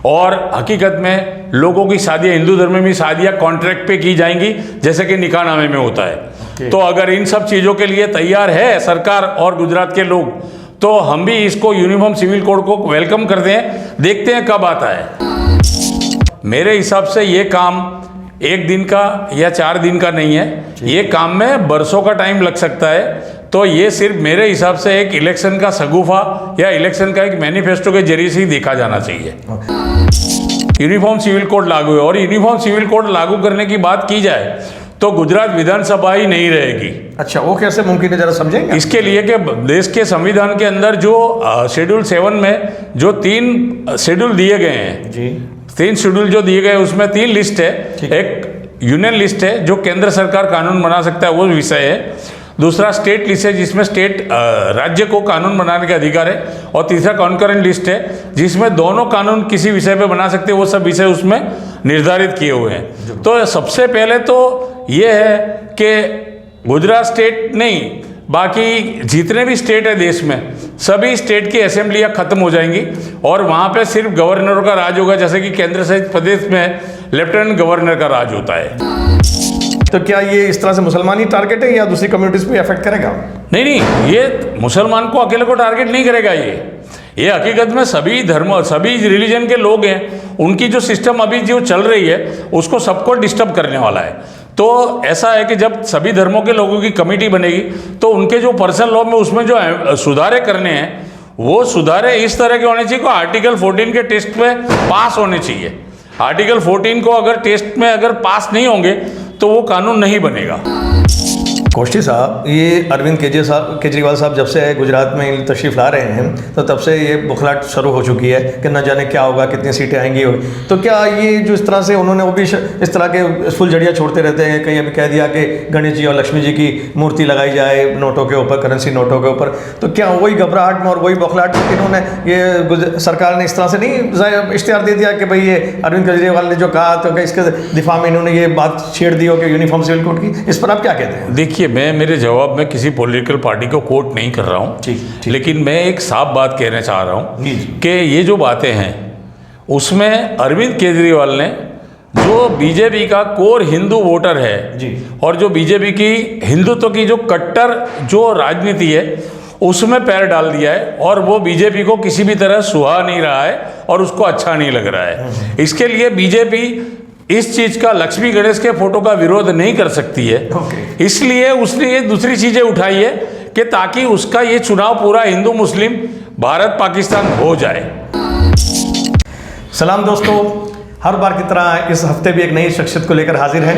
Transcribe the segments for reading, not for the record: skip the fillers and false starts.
और हकीकत में लोगों की शादियाँ, हिंदू धर्म में भी शादियाँ कॉन्ट्रैक्ट पे की जाएंगी, जैसे कि निकाहनामे में होता है। तो अगर इन सब चीज़ों के लिए तैयार है सरकार और गुजरात के लोग, तो हम भी इसको यूनिफॉर्म सिविल कोड को वेलकम करते हैं, देखते हैं कब आता है। मेरे हिसाब से ये काम एक दिन का या 4 दिन का नहीं है, ये काम में बरसों का टाइम लग सकता है। तो ये सिर्फ मेरे हिसाब से एक इलेक्शन का शगुफा या इलेक्शन का एक मैनिफेस्टो के जरिए से ही देखा जाना चाहिए। यूनिफॉर्म सिविल कोड लागू है, और यूनिफॉर्म सिविल कोड लागू करने की बात की जाए तो गुजरात विधानसभा ही नहीं रहेगी। अच्छा, वो कैसे मुमकिन है, जरा समझेंगे? इसके लिए कि देश के संविधान के अंदर जो शेड्यूल 7 में जो 3 शेड्यूल दिए गए हैं जी, 3 शेड्यूल जो दिए गए उसमें 3 लिस्ट है। एक यूनियन लिस्ट है जो केंद्र सरकार कानून बना सकता है, वो विषय है। दूसरा स्टेट लिस्ट है जिसमें स्टेट राज्य को कानून बनाने के अधिकार है। और तीसरा कॉन्करेंट लिस्ट है जिसमें दोनों कानून किसी विषय पे बना सकते हैं, वो सब विषय उसमें निर्धारित किए हुए हैं। तो सबसे पहले तो ये है कि गुजरात स्टेट नहीं, बाकी जितने भी स्टेट है देश में, सभी स्टेट की असेंबलियाँ खत्म हो जाएंगी और वहाँ पे सिर्फ गवर्नरों का राज होगा, जैसे कि केंद्र सहित प्रदेश में लेफ्टिनेंट गवर्नर का राज होता है। तो क्या ये इस तरह से मुसलमान ही टारगेट है या दूसरी कम्युनिटीज पे अफेक्ट करेगा? नहीं, ये मुसलमान को अकेले को टारगेट नहीं करेगा। ये हकीकत में सभी धर्म, सभी रिलीजन के लोग हैं, उनकी जो सिस्टम अभी जो चल रही है उसको सबको डिस्टर्ब करने वाला है। तो ऐसा है कि जब सभी धर्मों के लोगों की कमेटी बनेगी तो उनके जो पर्सनल लॉ में उसमें जो सुधारे करने हैं, वो सुधारे इस तरह के होने चाहिए कि आर्टिकल 14 के टेस्ट में पास होने चाहिए। आर्टिकल 14 को अगर टेस्ट में अगर पास नहीं होंगे तो वो कानून नहीं बनेगा। कोष्टी साहब, ये अरविंद केजरीवाल साहब जब से गुजरात में तशरीफ ला रहे हैं तो तब से ये बुखलाहट शुरू हो चुकी है कि न जाने क्या होगा, कितनी सीटें आएंगी। तो क्या ये जो इस तरह से उन्होंने, वो भी इस तरह के फुलझड़ियाँ छोड़ते रहते हैं, कहीं अभी कह दिया कि गणेश जी और लक्ष्मी जी की मूर्ति लगाई जाए नोटों के ऊपर, करेंसी नोटों के ऊपर, तो क्या वही घबराहट में और वही बुखलाहट में इन्होंने, ये सरकार ने इस तरह से नहीं इश्तेहार दे दिया कि भाई ये अरविंद केजरीवाल ने जो कहा तो इसके दिफा में इन्होंने ये बात छेड़ दी हो कि यूनिफॉर्म सिविल कोड की? इस पर आप क्या कहते हैं? देखिए, मैं मेरे जवाब में किसी पॉलिटिकल पार्टी को कोट नहीं कर रहा हूँ, लेकिन मैं एक साफ बात कहना चाह रहा हूँ कि ये जो बातें हैं उसमें अरविंद केजरीवाल ने, जो बीजेपी का कोर हिंदू वोटर है जी, और जो बीजेपी की हिंदुत्व की जो कट्टर जो राजनीति है उसमें पैर डाल दिया है, और वो बीजेपी को किसी भी तरह सुहा नहीं रहा है और उसको अच्छा नहीं लग रहा है। इसके लिए बीजेपी इस चीज का, लक्ष्मी गणेश के फोटो का विरोध नहीं कर सकती है। इसलिए उसने ये दूसरी चीजें उठाई है कि ताकि उसका ये चुनाव पूरा हिंदू मुस्लिम भारत पाकिस्तान हो जाए। सलाम दोस्तों, हर बार की तरह इस हफ्ते भी एक नई शख्सियत को लेकर हाजिर हैं।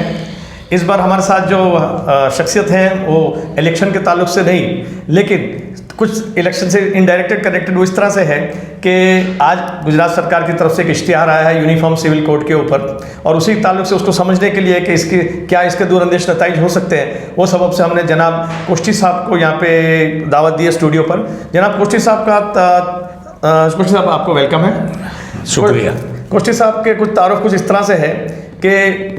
इस बार हमारे साथ जो शख्सियत है वो इलेक्शन के ताल्लुक से नहीं, लेकिन कुछ इलेक्शन से इनडायरेक्टेड कनेक्टेड वो इस तरह से है कि आज गुजरात सरकार की तरफ से एक इश्तिहार आया है यूनिफॉर्म सिविल कोड के ऊपर, और उसी ताल्लुक से उसको समझने के लिए कि इसके दूरअंदेश नताइज हो सकते हैं, वो सबब से हमने जनाब कोष्टी साहब को यहाँ पे दावत दी है स्टूडियो पर। जनाब कोष्टी साहब कोष्टी साहब, आपको वेलकम है। शुक्रिया। कोष्टी साहब के कुछ तारुफ कुछ इस तरह से है कि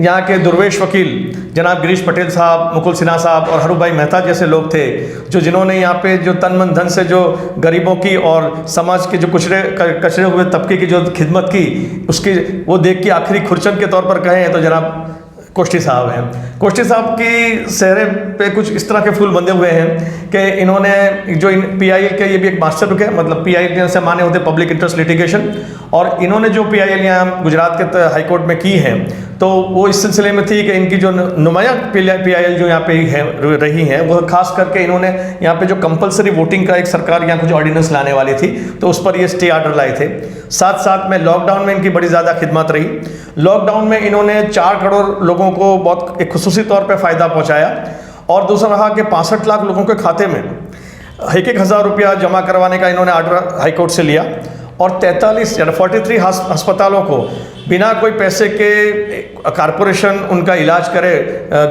यहाँ के दुर्वेश वकील जनाब गिरीश पटेल साहब, मुकुल सिन्हा साहब और हरू भाई मेहता जैसे लोग थे, जिन्होंने यहाँ पे जो तन मन धन से जो गरीबों की और समाज के जो कचरे हुए तबके की जो खिदमत की, उसकी वो देख के आखिरी खुरचन के तौर पर कहें तो जनाब कोष्टी साहब हैं। कोष्टी साहब की चेहरे पे कुछ इस तरह के फूल बंधे हुए हैं कि इन्होंने जो PIL के, ये भी एक मास्टर बुक है, मतलब PIL से माने होते पब्लिक इंटरेस्ट लिटिगेशन, और इन्होंने जो PIL यहाँ गुजरात के हाई कोर्ट में की है, तो वो इस सिलसिले में थी कि इनकी जो नुमाया PIL जो यहाँ पे है रही हैं, वो खास करके इन्होंने यहाँ पे जो कंपलसरी वोटिंग का एक सरकार यहाँ कुछ ऑर्डिनेंस लाने वाली थी, तो उस पर ये स्टे ऑर्डर लाए थे। साथ साथ में लॉकडाउन में इनकी बड़ी ज़्यादा खिदमत रही। लॉकडाउन में इन्होंने 4 करोड़ लोगों को बहुत एक खुसूसी तौर पर फ़ायदा पहुँचाया, और दूसरा रहा कि 65 लाख लोगों के खाते में 1,000 रुपया जमा करवाने का इन्होंने ऑर्डर हाई कोर्ट से लिया, और 43 अस्पतालों को बिना कोई पैसे के कारपोरेशन उनका इलाज करे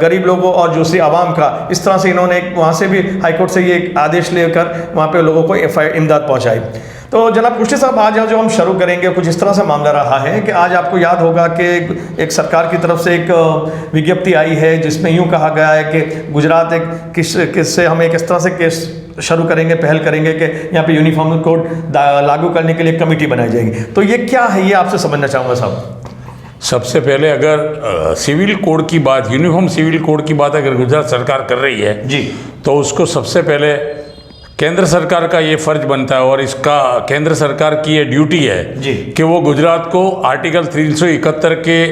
गरीब लोगों और दूसरी आवाम का, इस तरह से इन्होंने वहाँ से भी हाई कोर्ट से ये एक आदेश लेकर वहाँ पे लोगों को इमदाद पहुँचाई। तो जनाब कुश्ती साहब, आज जो हम शुरू करेंगे कुछ इस तरह से मामला रहा है कि आज आपको याद होगा कि एक सरकार की तरफ से एक विज्ञप्ति आई है जिसमें यूँ कहा गया है कि गुजरात एक किससे हमें एक इस तरह से केस शुरू करेंगे, पहल करेंगे कि यहाँ पे यूनिफॉर्म कोड लागू करने के लिए कमेटी बनाई जाएगी। तो ये क्या है, ये आपसे समझना चाहूँगा साहब। सबसे पहले अगर सिविल कोड की बात, यूनिफॉर्म सिविल कोड की बात अगर गुजरात सरकार कर रही है जी, तो उसको सबसे पहले केंद्र सरकार का ये फर्ज बनता है और इसका केंद्र सरकार की ये ड्यूटी है जी कि वो गुजरात को आर्टिकल 371 के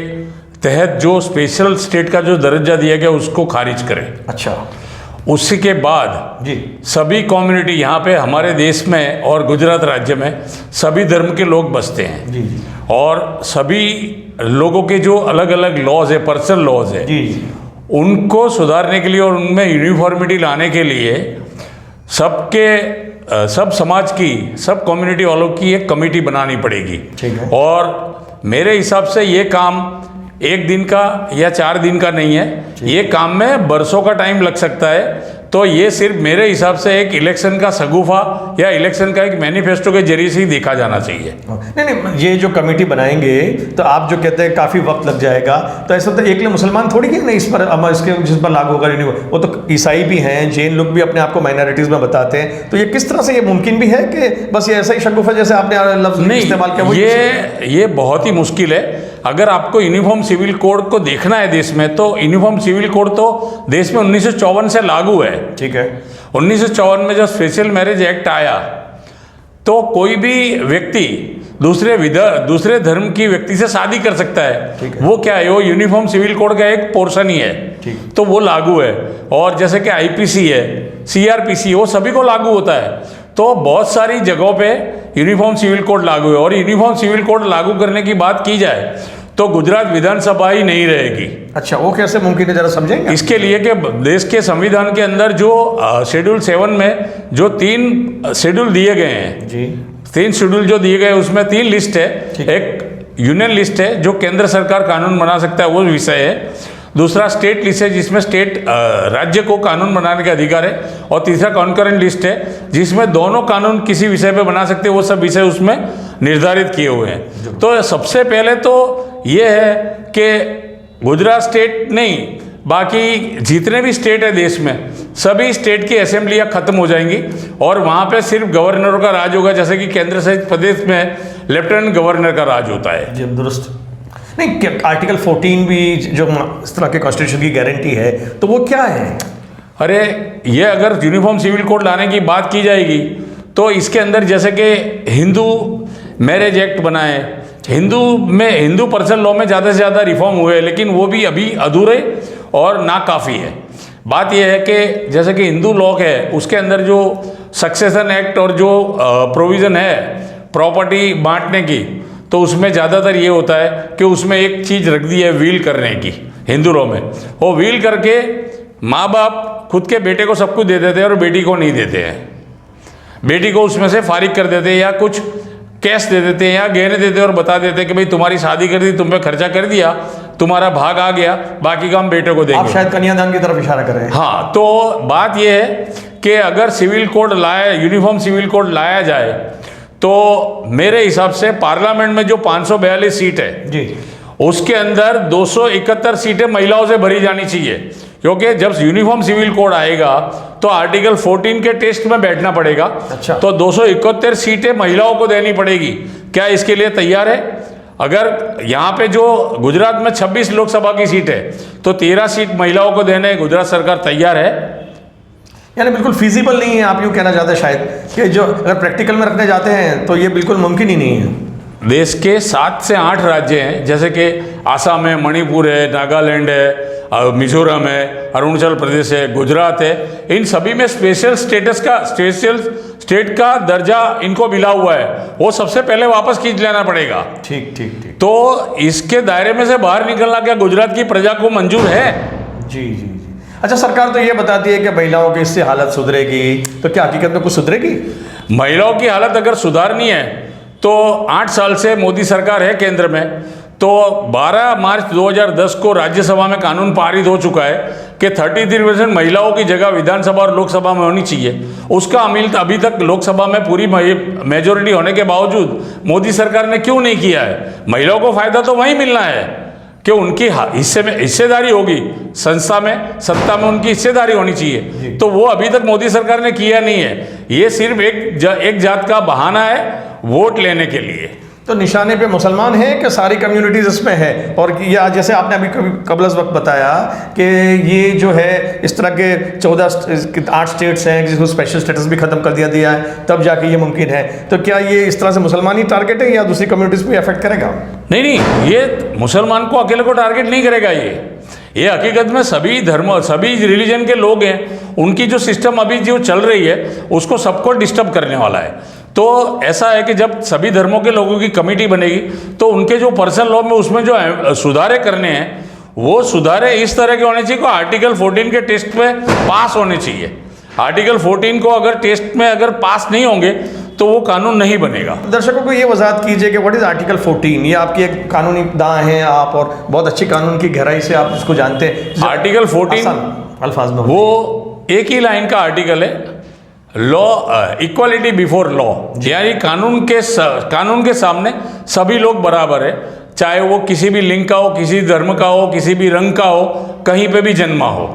तहत जो स्पेशल स्टेट का जो दर्जा दिया गया उसको खारिज करे। अच्छा, उसी के बाद जी सभी कम्युनिटी यहाँ पे हमारे देश में और गुजरात राज्य में सभी धर्म के लोग बसते हैं जी और सभी लोगों के जो अलग अलग लॉज है, पर्सनल लॉज है, जी, उनको सुधारने के लिए और उनमें यूनिफॉर्मिटी लाने के लिए सब समाज की, सब कम्युनिटी वालों की एक कमेटी बनानी पड़ेगी। ठीक है। और मेरे हिसाब से ये काम एक दिन का या 4 दिन का नहीं है, ये काम में बरसों का टाइम लग सकता है। तो ये सिर्फ मेरे हिसाब से एक इलेक्शन का शगुफा या इलेक्शन का एक मैनिफेस्टो के जरिए से ही देखा जाना चाहिए। नहीं, ये जो कमेटी बनाएंगे तो आप जो कहते हैं काफ़ी वक्त लग जाएगा, तो ऐसा तो एक मुसलमान थोड़ी कि नहीं इस पर इसके जिस पर लागू होगा, वो तो ईसाई भी हैं, जैन लोग भी अपने आप को माइनॉरिटीज़ में बताते हैं। तो ये किस तरह से ये मुमकिन भी है कि बस ये ऐसा ही शगुफा जैसे आपने लफ्ज़ इस्तेमाल किया? ये बहुत ही मुश्किल है। अगर आपको यूनिफॉर्म सिविल कोड को देखना है देश में, तो यूनिफॉर्म सिविल कोड तो देश में 1954 से लागू है। ठीक है। 1954 में जब स्पेशल मैरिज एक्ट आया तो कोई भी व्यक्ति दूसरे धर्म की व्यक्ति से शादी कर सकता है। वो क्या है, वो यूनिफॉर्म सिविल कोड का एक पोर्शन ही है, तो वो लागू है। और जैसे कि आईपीसी है, सीआरपीसी, वो सभी को लागू होता है। तो बहुत सारी जगहों पे यूनिफॉर्म सिविल कोड लागू है। और यूनिफॉर्म सिविल कोड लागू करने की बात की जाए तो गुजरात विधानसभा ही नहीं रहेगी। अच्छा, वो कैसे मुमकिन है, जरा समझेंगे? इसके लिए कि देश के संविधान के अंदर जो शेड्यूल 7 में जो 3 शेड्यूल दिए गए हैं जी, 3 शेड्यूल जो दिए गए उसमें 3 लिस्ट है। एक यूनियन लिस्ट है जो केंद्र सरकार कानून बना सकता है, वो विषय है। दूसरा स्टेट लिस्ट है जिसमें स्टेट राज्य को कानून बनाने का अधिकार है। और तीसरा कॉन्करेंट लिस्ट है जिसमें दोनों कानून किसी विषय पे बना सकते हैं, वो सब विषय उसमें निर्धारित किए हुए हैं। तो सबसे पहले तो ये है कि गुजरात स्टेट नहीं, बाकी जितने भी स्टेट है देश में, सभी स्टेट की असेंबलियाँ खत्म हो जाएंगी और वहाँ पे सिर्फ गवर्नरों का राज होगा, जैसे कि केंद्र शासित प्रदेश में लेफ्टिनेंट गवर्नर का राज होता है। जी, दुरुस्त। नहीं, आर्टिकल 14 भी जो इस तरह के कॉन्स्टिट्यूशन की गारंटी है, तो वो क्या है? अरे ये अगर यूनिफॉर्म सिविल कोड लाने की बात की जाएगी तो इसके अंदर जैसे कि हिंदू मैरिज एक्ट बना है, हिंदू पर्सनल लॉ में ज़्यादा से ज़्यादा रिफॉर्म हुए हैं, लेकिन वो भी अभी अधूरे और नाकाफ़ी है। बात यह है कि जैसे कि हिंदू लॉ है, उसके अंदर जो सक्सेशन एक्ट और जो प्रोविज़न है प्रॉपर्टी बांटने की, तो उसमें ज़्यादातर ये होता है कि उसमें एक चीज़ रख दी है विल करने की हिंदू लॉ में। वो विल करके माँ बाप खुद के बेटे को सब कुछ दे देते हैं और बेटी को नहीं देते हैं। बेटी को उसमें से फारिग कर देते हैं या कुछ कैश दे देते हैं या गहने देते हैं और बता देते हैं कि भाई तुम्हारी शादी कर दी, तुम पे खर्चा कर दिया, तुम्हारा भाग आ गया, बाकी का हम बेटे को देंगे। आप शायद कन्यादान की तरफ इशारा कर रहे हैं। हाँ, तो बात यह है कि अगर civil code uniform civil code लाया जाए तो मेरे हिसाब से पार्लियामेंट में जो 542 सीट है जी, उसके अंदर 271 सीटें महिलाओं से भरी जानी चाहिए, क्योंकि जब यूनिफॉर्म सिविल कोड आएगा तो आर्टिकल 14 के टेस्ट में बैठना पड़ेगा। अच्छा। तो 271 सीटें महिलाओं को देनी पड़ेगी। क्या इसके लिए तैयार है? अगर यहाँ पे जो गुजरात में 26 लोकसभा की सीट है तो 13 सीट महिलाओं को देने गुजरात सरकार तैयार है। यानी बिल्कुल फिजिबल नहीं है, आप यूँ कहना चाहते हैं शायद कि जो अगर प्रैक्टिकल में रखने जाते हैं तो ये बिल्कुल मुमकिन ही नहीं है। देश के 7 से 8 राज्य हैं, जैसे कि आसाम है, मणिपुर है, नागालैंड है, मिजोरम है, अरुणाचल प्रदेश है, गुजरात है। इन सभी में स्पेशल स्टेट का दर्जा इनको मिला हुआ है, वो सबसे पहले वापस खींच लेना पड़ेगा। ठीक ठीक ठीक। तो इसके दायरे में से बाहर निकलना क्या गुजरात की प्रजा को मंजूर है? जी जी जी। अच्छा, सरकार तो ये बताती है कि महिलाओं की इससे हालत सुधरेगी, तो क्या हकीकत में कुछ सुधरेगी? महिलाओं की हालत अगर सुधारनी है तो 8 साल से मोदी सरकार है केंद्र में, तो 12 मार्च 2010 को राज्यसभा में कानून पारित हो चुका है कि 33% महिलाओं की जगह विधानसभा और लोकसभा में होनी चाहिए। उसका अमल अभी तक लोकसभा में पूरी मेजोरिटी होने के बावजूद मोदी सरकार ने क्यों नहीं किया है? महिलाओं को फायदा तो वहीं मिलना है, कि उनकी हिस्से में हिस्सेदारी होगी, संस्था में, सत्ता में उनकी हिस्सेदारी होनी चाहिए। तो वो अभी तक मोदी सरकार ने किया नहीं है। ये सिर्फ एक जात का बहाना है वोट लेने के लिए। तो निशाने पे मुसलमान हैं कि सारी कम्युनिटीज इसमें है? और या जैसे आपने अभी कबल वक्त बताया कि ये जो है इस तरह के 8 स्टेट्स हैं जिसको स्पेशल स्टेटस भी ख़त्म कर दिया है, तब जाके ये मुमकिन है। तो क्या ये इस तरह से मुसलमान ही टारगेट है या दूसरी कम्युनिटीज़ पे अफेक्ट करेगा? नहीं, ये मुसलमान को अकेले को टारगेट नहीं करेगा। ये हकीकत में सभी धर्म, सभी रिलीजन के लोग हैं, उनकी जो सिस्टम अभी जो चल रही है उसको सबको डिस्टर्ब करने वाला है। तो ऐसा है कि जब सभी धर्मों के लोगों की कमेटी बनेगी तो उनके जो पर्सनल लॉ में उसमें जो सुधारे करने हैं वो सुधारे इस तरह के होने चाहिए कि आर्टिकल 14 के टेस्ट में पास होने चाहिए। आर्टिकल 14 को अगर टेस्ट में अगर पास नहीं होंगे तो वो कानून नहीं बनेगा। दर्शकों को ये वजाहत कीजिए कि व्हाट इज़ आर्टिकल 14? ये आपकी एक कानूनी दां हैं आप, और बहुत अच्छी कानून की गहराई से आप इसको जानते हैं। आर्टिकल 14 अल्फाज में वो एक ही लाइन का आर्टिकल है, लॉ इक्वालिटी बिफोर लॉ, यानी कानून के सामने सभी लोग बराबर है, चाहे वो किसी भी लिंग का हो, किसी धर्म का हो, किसी भी रंग का हो, कहीं पे भी जन्मा हो।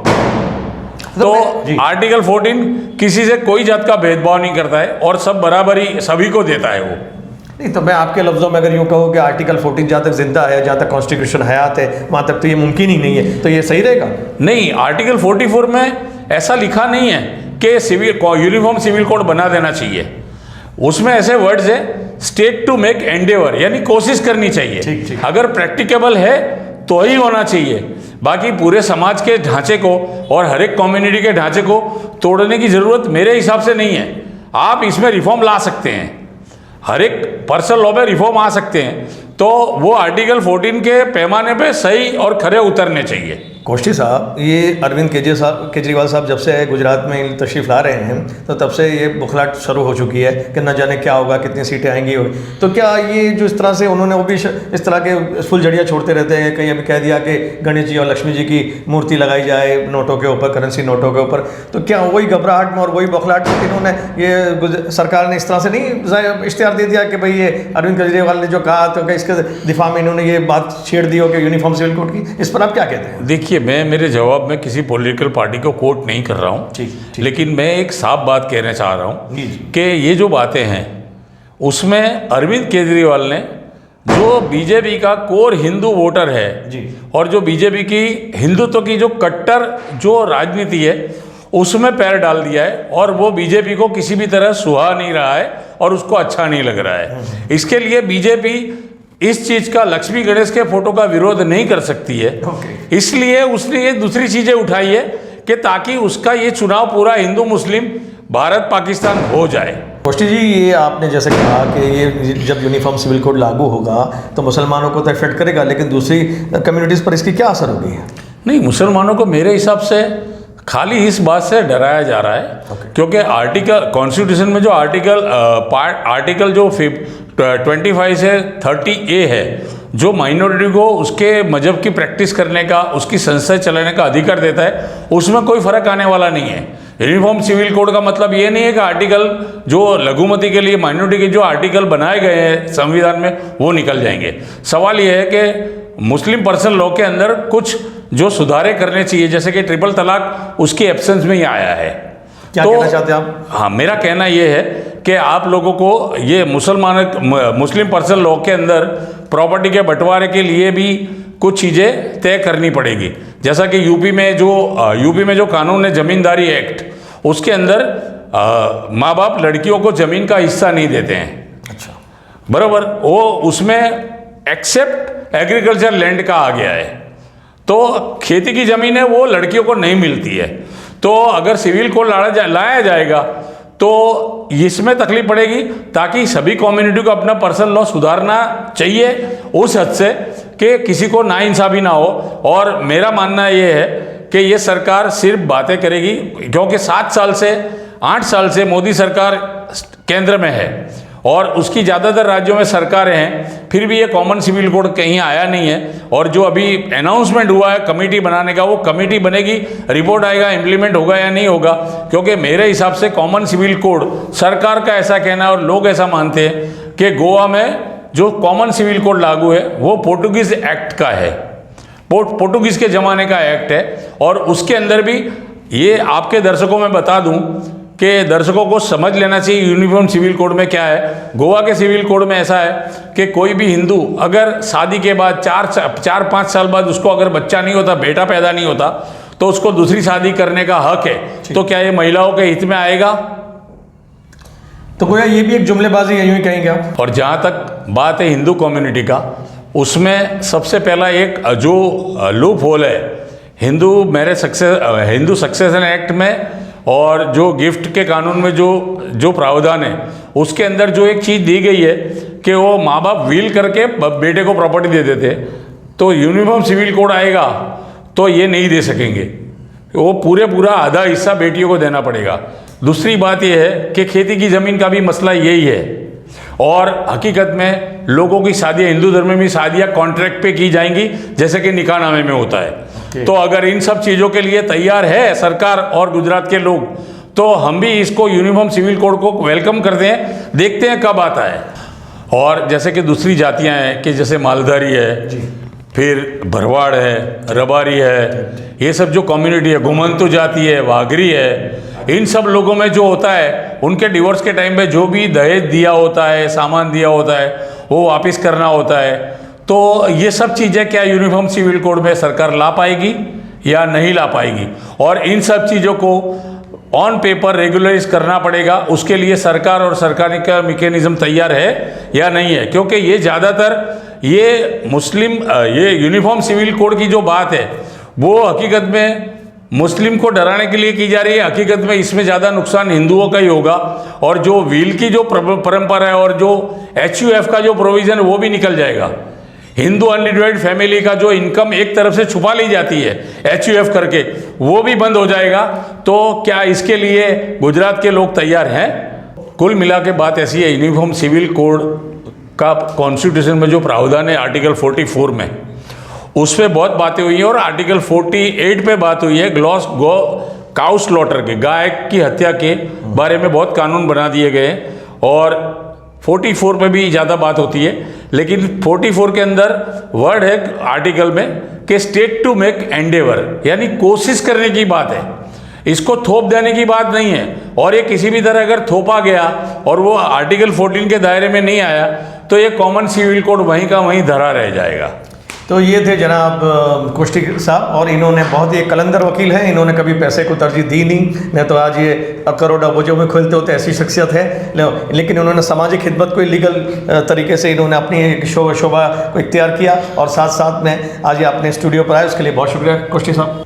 तो आर्टिकल 14 किसी से कोई जात का भेदभाव नहीं करता है और सब बराबरी सभी को देता है वो। नहीं तो मैं आपके लफ्ज़ों में अगर यूँ कहूँ कि आर्टिकल 14 जहाँ तक जिंदा है, जहाँ तक कॉन्स्टिट्यूशन हयात है, वहाँ तक तो ये मुमकिन ही नहीं है, तो ये सही रहेगा? नहीं, आर्टिकल 44 में ऐसा लिखा नहीं है कि यूनिफॉर्म सिविल कोड बना देना चाहिए। उसमें ऐसे वर्ड्स है, स्टेट टू मेक एंडेवर, यानी कोशिश करनी चाहिए। ठीक। अगर प्रैक्टिकेबल है तो ही होना चाहिए। बाकी पूरे समाज के ढांचे को और हर एक कम्युनिटी के ढांचे को तोड़ने की ज़रूरत मेरे हिसाब से नहीं है। आप इसमें रिफॉर्म ला सकते हैं, हर एक पर्सनल लॉ में रिफॉर्म आ सकते हैं, तो वो आर्टिकल 14 के पैमाने पे सही और खरे उतरने चाहिए। कोष्टी साहब, ये अरविंद केजरीवाल साहब जब से गुजरात में तशरीफ़ ला रहे हैं तो तब से ये बुखलाहट शुरू हो चुकी है कि न जाने क्या होगा, कितनी सीटें आएंगी। तो क्या ये जो इस तरह से उन्होंने वो भी इस तरह के फुलझड़ियाँ छोड़ते रहते हैं, कहीं अभी कह दिया कि गणेश जी और लक्ष्मी जी की मूर्ति लगाई जाए नोटों के ऊपर, करेंसी नोटों के ऊपर, तो क्या वही घबराहट में और वही बुखलाहट में इन्होंने ये सरकार ने इस तरह से नहीं इश्तेहार दे दिया कि भाई ये अरविंद केजरीवाल ने जो कहा तो इसके दिफा में इन्होंने ये बात छेड़ दी हो कि यूनिफॉर्म सिविल कोड की? इस पर आप क्या कहते हैं? देखिए, मैं मेरे जवाब में किसी पॉलिटिकल पार्टी को कोट नहीं कर रहा हूँ, लेकिन मैं एक साफ बात कहना चाह रहा हूँ कि ये जो बातें हैं उसमें अरविंद केजरीवाल ने जो बीजेपी का कोर हिंदू वोटर है और जो बीजेपी की हिंदुत्व की जो कट्टर जो राजनीति है उसमें पैर डाल दिया है और वो बीजेपी को किसी भी तरह सुहा नहीं रहा है और उसको अच्छा नहीं लग रहा है। इसके लिए बीजेपी इस चीज का, लक्ष्मी गणेश के फोटो का विरोध नहीं कर सकती है। इसलिए उसने ये दूसरी चीजें उठाई है कि ताकि उसका ये चुनाव पूरा हिंदू मुस्लिम भारत पाकिस्तान हो जाए। कोष्टी जी, ये आपने जैसे कहा कि ये जब यूनिफॉर्म सिविल कोड लागू होगा तो मुसलमानों को तो इफेक्ट करेगा, लेकिन दूसरी कम्युनिटीज़ पर इसकी क्या असर होगी? नहीं, मुसलमानों को मेरे हिसाब से खाली इस बात से डराया जा रहा है क्योंकि आर्टिकल कॉन्स्टिट्यूशन में जो आर्टिकल जो 25 से 30A है, जो माइनॉरिटी को उसके मजहब की प्रैक्टिस करने का, उसकी संस्था चलाने का अधिकार देता है, उसमें कोई फर्क आने वाला नहीं है। यूनिफॉर्म सिविल कोड का मतलब ये नहीं है कि आर्टिकल जो लघुमती के लिए, माइनॉरिटी के जो आर्टिकल बनाए गए हैं संविधान में वो निकल जाएंगे। सवाल ये है कि मुस्लिम पर्सनल लॉ के अंदर कुछ जो सुधारे करने चाहिए, जैसे कि ट्रिपल तलाक उसकी एब्सेंस में ही आया है। क्या कहना चाहते हैं आप? हाँ, मेरा कहना ये है कि आप लोगों को ये मुस्लिम पर्सनल लॉ के अंदर प्रॉपर्टी के बंटवारे के लिए भी कुछ चीज़ें तय करनी पड़ेगी। जैसा कि यूपी में जो कानून है जमींदारी एक्ट, उसके अंदर माँ बाप लड़कियों को ज़मीन का हिस्सा नहीं देते हैं। अच्छा, बराबर, वो उसमें एक्सेप्ट एग्रीकल्चर लैंड का आ गया है, तो खेती की ज़मीन है वो लड़कियों को नहीं मिलती है। तो अगर सिविल कोड लाया जाएगा तो इसमें तकलीफ पड़ेगी, ताकि सभी कम्युनिटी को अपना पर्सनल लॉ सुधारना चाहिए उस हद से कि किसी को नाइंसाफ़ी ना हो। और मेरा मानना ये है कि ये सरकार सिर्फ बातें करेगी, क्योंकि 8 साल से मोदी सरकार केंद्र में है और उसकी ज़्यादातर राज्यों में सरकारें हैं, फिर भी ये कॉमन सिविल कोड कहीं आया नहीं है। और जो अभी अनाउंसमेंट हुआ है कमेटी बनाने का, वो कमेटी बनेगी, रिपोर्ट आएगा, इम्प्लीमेंट होगा या नहीं होगा। क्योंकि मेरे हिसाब से कॉमन सिविल कोड, सरकार का ऐसा कहना है और लोग ऐसा मानते हैं कि गोवा में जो कॉमन सिविल कोड लागू है वो पोर्टुगीज एक्ट का है, पोर्टुगीज़ के ज़माने का एक्ट है। और उसके अंदर भी ये आपके दर्शकों में बता दूं कि दर्शकों को समझ लेना चाहिए यूनिफॉर्म सिविल कोड में क्या है। गोवा के सिविल कोड में ऐसा है कि कोई भी हिंदू अगर शादी के बाद 4-5 साल बाद उसको अगर बच्चा नहीं होता, बेटा पैदा नहीं होता, तो उसको दूसरी शादी करने का हक है। तो क्या ये महिलाओं के हित में आएगा? तो गोया ये भी एक जुमलेबाजी है, यूँ ही कहेंगे आप। और जहाँ तक बात है हिंदू कम्युनिटी का, उसमें सबसे पहला एक जो लूप होल है हिंदू सक्सेशन एक्ट में और जो गिफ्ट के कानून में जो प्रावधान है, उसके अंदर जो एक चीज़ दी गई है कि वो माँ बाप विल करके बेटे को प्रॉपर्टी दे देते। तो यूनिफॉर्म सिविल कोड आएगा तो ये नहीं दे सकेंगे, वो पूरा आधा हिस्सा बेटियों को देना पड़ेगा। दूसरी बात यह है कि खेती की ज़मीन का भी मसला यही है। और हकीकत में लोगों की शादियाँ, हिंदू धर्म में भी शादियाँ कॉन्ट्रैक्ट पे की जाएंगी, जैसे कि निकाहनामे में होता है। तो अगर इन सब चीज़ों के लिए तैयार है सरकार और गुजरात के लोग, तो हम भी इसको यूनिफॉर्म सिविल कोड को वेलकम करते हैं, देखते हैं कब आता है। और जैसे कि दूसरी जातियाँ हैं कि जैसे मालधारी है, फिर भरवाड़ है, रबारी है, ये सब जो कम्युनिटी है, घुमंतु जाति है, वाघरी है, इन सब लोगों में जो होता है उनके डिवोर्स के टाइम पे जो भी दहेज दिया होता है, सामान दिया होता है, वो वापस करना होता है। तो ये सब चीज़ें क्या यूनिफॉर्म सिविल कोड में सरकार ला पाएगी या नहीं ला पाएगी? और इन सब चीज़ों को ऑन पेपर रेगुलराइज करना पड़ेगा, उसके लिए सरकार और सरकारी का मैकेनिज्म तैयार है या नहीं है? क्योंकि ये ज़्यादातर ये यूनिफॉर्म सिविल कोड की जो बात है वो हकीकत में मुस्लिम को डराने के लिए की जा रही है। हकीकत में इसमें ज़्यादा नुकसान हिंदुओं का ही होगा। और जो विल की जो परंपरा है और जो HUF का जो प्रोविज़न वो भी निकल जाएगा। हिंदू अनडिवाइडेड फैमिली का जो इनकम एक तरफ से छुपा ली जाती है HUF करके, वो भी बंद हो जाएगा। तो क्या इसके लिए गुजरात के लोग तैयार हैं? कुल मिला के बात ऐसी है, यूनिफॉर्म सिविल कोड का कॉन्स्टिट्यूशन में जो प्रावधान है आर्टिकल 44 में, उस पर बहुत बातें हुई हैं। और आर्टिकल 48 पे बात हुई है काउ स्लॉटर के, गाय की हत्या के बारे में बहुत कानून बना दिए गए हैं। और 44 पे भी ज़्यादा बात होती है, लेकिन 44 के अंदर वर्ड है आर्टिकल में कि स्टेट टू मेक एंडेवर, यानी कोशिश करने की बात है, इसको थोप देने की बात नहीं है। और ये किसी भी तरह अगर थोपा गया और वो आर्टिकल 14 के दायरे में नहीं आया, तो ये कॉमन सिविल कोड वहीं का वहीं धरा रह जाएगा। तो ये थे जनाब कुश्ती साहब, और इन्होंने बहुत ही कलंदर वकील हैं, इन्होंने कभी पैसे को तरजीह दी नहीं तो आज ये करोड़ अबजों में खुलते होते, ऐसी शख्सियत है। लेकिन उन्होंने सामाजिक खिदमत को लीगल तरीके से इन्होंने अपनी एक शोबा को इख्तियार किया, और साथ साथ में आज ये अपने स्टूडियो पर आए, उसके लिए बहुत शुक्रिया कुश्ती साहब।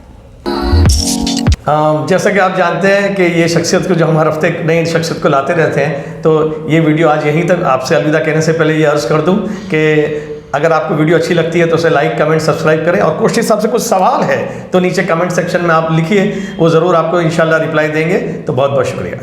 जैसा कि आप जानते हैं कि ये शख्सियत को जो हम हर हफ्ते नई शख्सियत को लाते रहते हैं, तो ये वीडियो आज यहीं तक। आपसे अलविदा कहने से पहले ये अर्ज़ कर दूं कि अगर आपको वीडियो अच्छी लगती है तो उसे लाइक, कमेंट, सब्सक्राइब करें। और कुश्ती साहब से कुछ सवाल है तो नीचे कमेंट सेक्शन में आप लिखिए, वो ज़रूर आपको इंशाल्लाह रिप्लाई देंगे। तो बहुत बहुत शुक्रिया।